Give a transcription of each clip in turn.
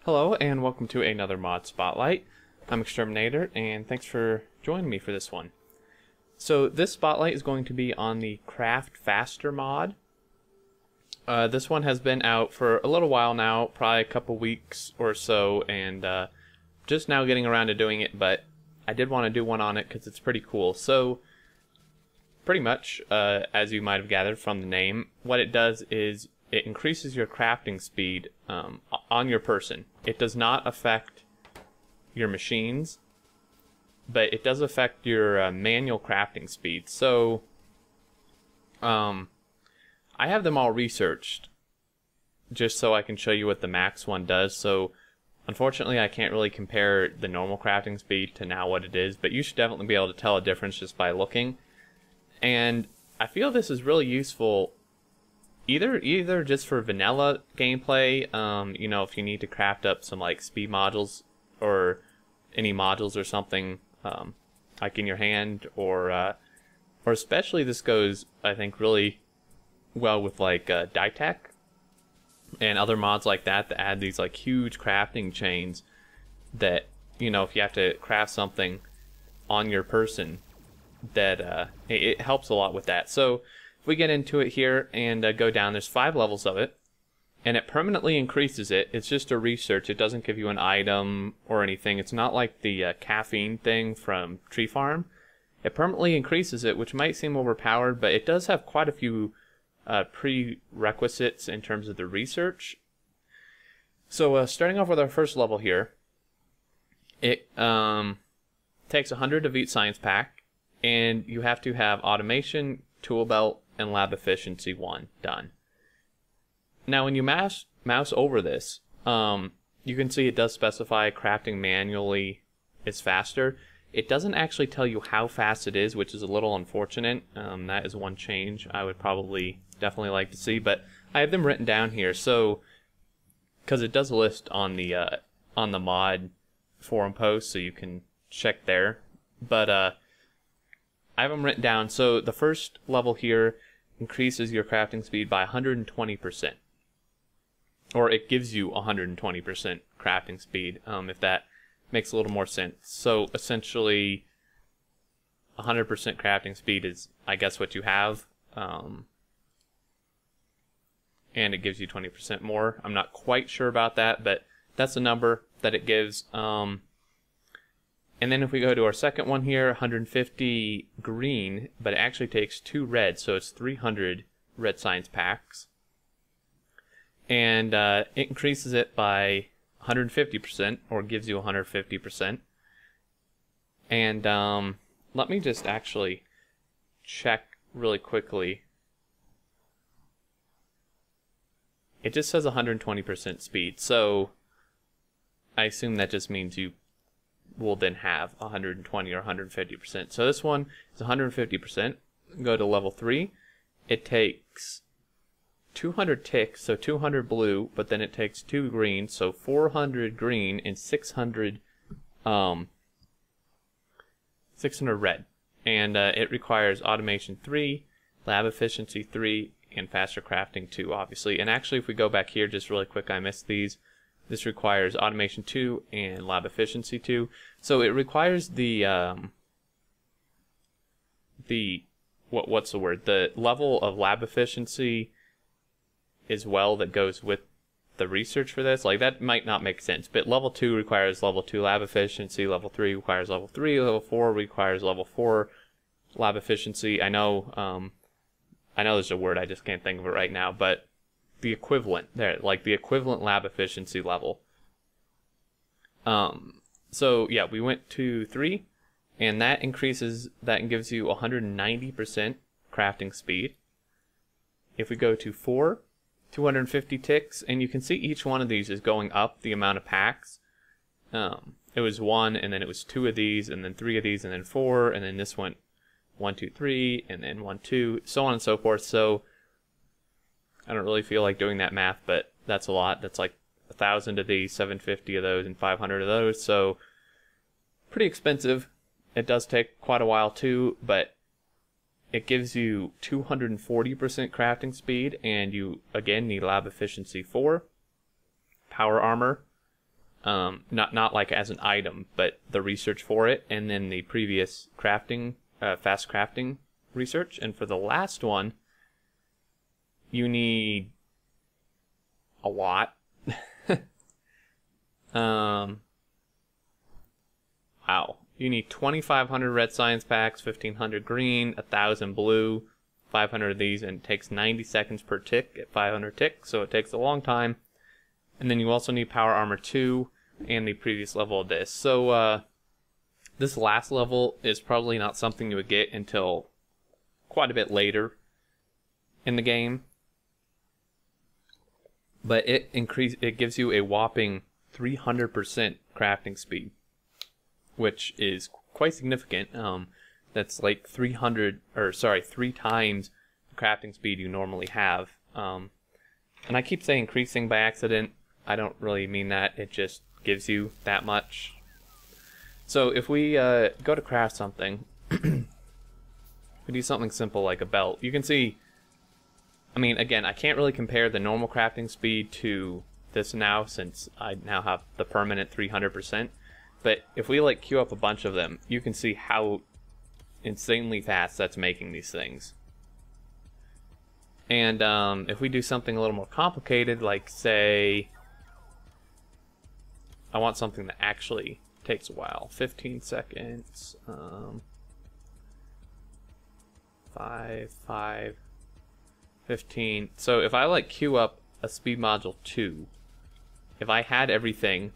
Hello and welcome to another mod spotlight. I'm Exterminator and thanks for joining me for this one. So this spotlight is going to be on the Craft Faster mod. This one has been out for a little while now, probably a couple weeks or so, and just now getting around to doing it, but I did want to do one on it because it's pretty cool. So pretty much, as you might have gathered from the name, what it does is it increases your crafting speed on your person. It does not affect your machines, but it does affect your manual crafting speed. So I have them all researched just so I can show you what the max one does. So unfortunately I can't really compare the normal crafting speed to now what it is, but you should definitely be able to tell a difference just by looking. And I feel this is really useful either just for vanilla gameplay, you know, if you need to craft up some like speed modules or any modules or something, like in your hand, or especially this goes, I think, really well with like Ditech and other mods like that that add these like huge crafting chains that, you know, if you have to craft something on your person, that it helps a lot with that. So if we get into it here and go down, there's 5 levels of it, and it permanently increases it. It's just a research. It doesn't give you an item or anything. It's not like the caffeine thing from Tree Farm. It permanently increases it, which might seem overpowered, but it does have quite a few prerequisites in terms of the research. So starting off with our first level here, it takes 100 of each science pack, and you have to have automation, tool belt, and lab efficiency 1 done. Now when you mouse over this, you can see it does specify crafting manually is faster. It doesn't actually tell you how fast it is, which is a little unfortunate. That is one change I would definitely like to see, but I have them written down here, so because it does list on the mod forum post, so you can check there. But I have them written down. So the first level here increases your crafting speed by 120%. Or it gives you 120% crafting speed, if that makes a little more sense. So essentially 100% crafting speed is, I guess, what you have. And it gives you 20% more. I'm not quite sure about that, but that's the number that it gives. And then if we go to our second one here, 150 green, but it actually takes 2 red, so it's 300 red science packs. And it increases it by 150%, or gives you 150%. And let me just actually check really quickly. It just says 120% speed, so I assume that just means you will then have 120 or 150%. So this one is 150%. Go to level 3. It takes 200 ticks, so 200 blue, but then it takes 2 green, so 400 green and 600 red. And it requires automation 3, lab efficiency 3, and faster crafting 2, obviously. And actually, if we go back here just really quick, I missed these. This requires automation 2 and lab efficiency 2. So it requires the what's the word? The level of lab efficiency as well that goes with the research for this. Like, that might not make sense, but level 2 requires level 2 lab efficiency, level 3 requires level 3, level 4 requires level 4 lab efficiency. I know there's a word, I just can't think of it right now, but the equivalent there, like the equivalent lab efficiency level. So yeah, we went to 3, and that increases, that and gives you 190% crafting speed. If we go to 4, 250 ticks, and you can see each one of these is going up the amount of packs. It was 1, and then it was 2 of these, and then 3 of these, and then 4, and then this went 1, 2, 3, and then 1, 2, so on and so forth. So I don't really feel like doing that math, but that's a lot. That's like 1,000 of these, 750 of those, and 500 of those. So pretty expensive. It does take quite a while too, but it gives you 240% crafting speed, and you again need lab efficiency 4, power armor, not like as an item, but the research for it, and then the previous crafting, fast crafting research. And for the last one, you need a lot. Wow. You need 2,500 red science packs, 1,500 green, 1,000 blue, 500 of these, and it takes 90 seconds per tick at 500 ticks, so it takes a long time. And then you also need power armor 2 and the previous level of this. So this last level is probably not something you would get until quite a bit later in the game. But it gives you a whopping 300% crafting speed, which is quite significant. That's like 3 times the crafting speed you normally have. And I keep saying increasing by accident. I don't really mean that. It just gives you that much. So if we go to craft something, we do something simple like a belt. You can see, I mean, again, I can't really compare the normal crafting speed to this now, since I now have the permanent 300%. But if we like queue up a bunch of them, you can see how insanely fast that's making these things. And if we do something a little more complicated, like say, I want something that actually takes a while. 15 seconds. 5, 15. So if I like queue up a speed module 2, if I had everything,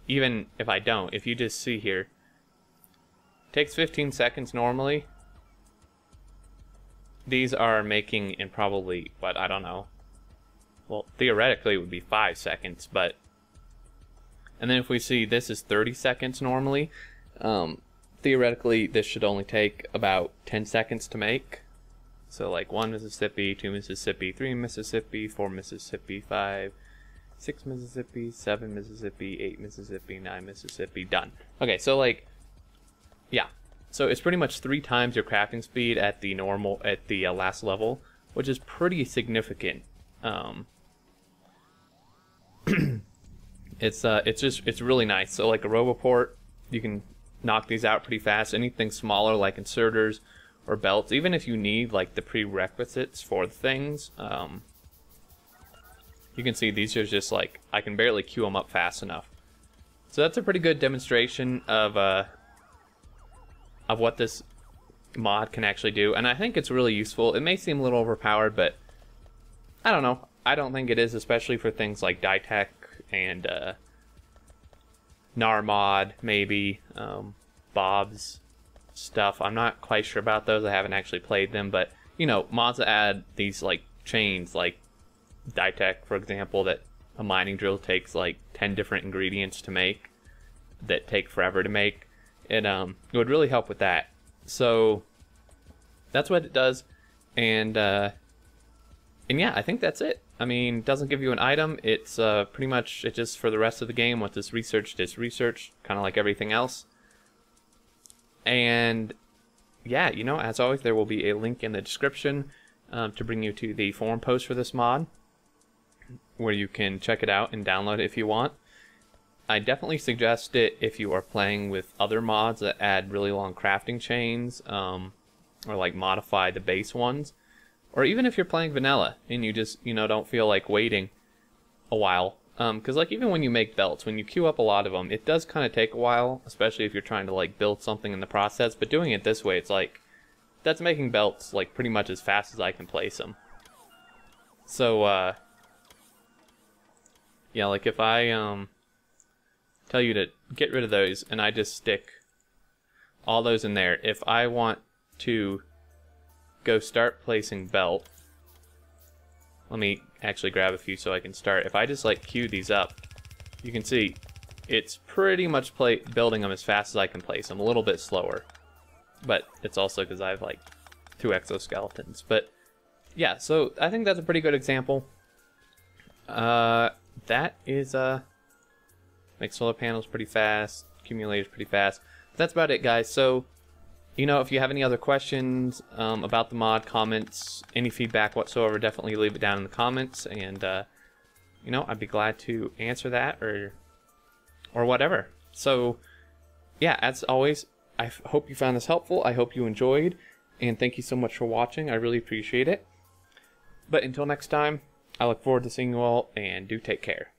even if I don't, if you just see here, it takes 15 seconds normally. These are making in probably, what, I don't know. Well, theoretically it would be 5 seconds, but... And then if we see this is 30 seconds normally, theoretically this should only take about 10 seconds to make. So like 1 Mississippi, 2 Mississippi, 3 Mississippi, 4 Mississippi, 5, 6 Mississippi, 7 Mississippi, 8 Mississippi, 9 Mississippi, done. Okay, so like, yeah. So it's pretty much 3 times your crafting speed at the normal, at the last level, which is pretty significant. It's really nice. So like a Roboport, you can knock these out pretty fast. Anything smaller like inserters or belts, even if you need like the prerequisites for the things, you can see these are just like, I can barely queue them up fast enough. So that's a pretty good demonstration of what this mod can actually do, and I think it's really useful. It may seem a little overpowered, but I don't know. I don't think it is, especially for things like Ditech and Narmod, maybe Bob's stuff. I'm not quite sure about those. I haven't actually played them, but you know, mods that add these like chains, like Ditech, for example, that a mining drill takes like 10 different ingredients to make, that take forever to make. It would really help with that. So that's what it does, and yeah, I think that's it. I mean, it doesn't give you an item. It's pretty much it just for the rest of the game. What this research, kind of like everything else. And yeah, you know, as always, there will be a link in the description to bring you to the forum post for this mod, where you can check it out and download it if you want. I definitely suggest it if you are playing with other mods that add really long crafting chains, or like modify the base ones, or even if you're playing vanilla and you just, you know, don't feel like waiting a while. Because like even when you make belts, when you queue up a lot of them, it does kind of take a while, especially if you're trying to like build something in the process. But doing it this way, it's like, that's making belts like pretty much as fast as I can place them. So yeah, like if I tell you to get rid of those and I just stick all those in there, if I want to go start placing belt, let me actually grab a few so I can start. If I just like queue these up, you can see it's pretty much building them as fast as I can place them. A little bit slower, but it's also because I have like 2 exoskeletons. But yeah, so I think that's a pretty good example. That is make solar panels pretty fast, accumulators pretty fast. That's about it, guys. So, you know, if you have any other questions about the mod, comments, any feedback whatsoever, definitely leave it down in the comments, and you know, I'd be glad to answer that or or whatever. So yeah, as always, I hope you found this helpful. I hope you enjoyed, and thank you so much for watching. I really appreciate it. But until next time, I look forward to seeing you all, and do take care.